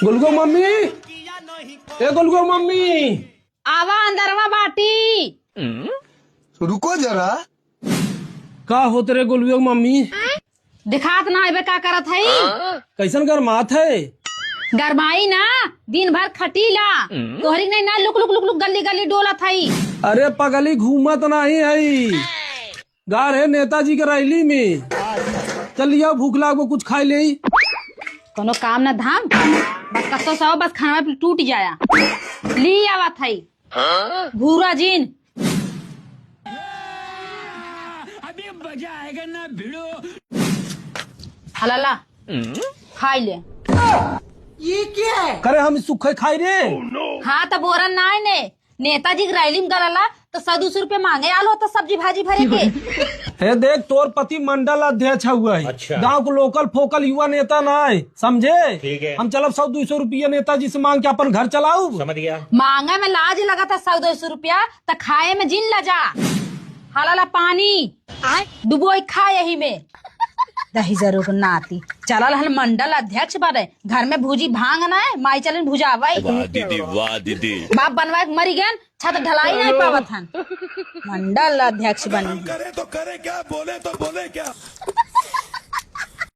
गुलगो mummy, ए गुलगो mummy, आवा अंदरवा बाटी। रुको जरा। का होत रे गुलगो मम्मी? दिखात ना आबे का करत हई? कैसन गरमात है? गरमाई ना, दिन भर खटीला तोहरी नहीं ना, लुक लुक लुक लुक गली गली डोलत हई। अरे पगली घूमत नहीं है, गार है नेताजी के रैली में। चलिए भूख लागो कुछ खाई ले। कोनो काम ना धाम, बस कतो सौ बस खाना पे टूट जाया। ली आवत हई भूरा जीन। अभी मजा आएगा ना भिड़ो। हलाला खाई ले। ये क्या है? करे हम सुखे खाई रे। हाँ तो बोरन ना है ने, नेताजी की रैली में गरला तो 100-200 रुपए मांगे आलो तो सब्जी भाजी भरे के। हे देख तोर पति मंडल अध्यक्ष हुआ है, गाँव को लोकल फोकल युवा नेता ना है, समझे? ठीक है। हम चलब 100-200 रुपया नेताजी से मांग के अपन घर चलाऊ। समझ गया। मांगे में लाज लगा था 100-200 रुपया, तो खाए में जिन लजा। हलाला पानी डुबो खा यही में दही जरूर नाती। चलल हल मंडल अध्यक्ष बने, घर में भूजी भांग ना है, माई चलन भुजावाई। वाह दीदी, वाह दीदी। बाप बनवाए मरी गए, छत ढलाई नहीं पावत हन, मंडल अध्यक्ष बने। करे तो करे क्या, बोले तो बोले क्या।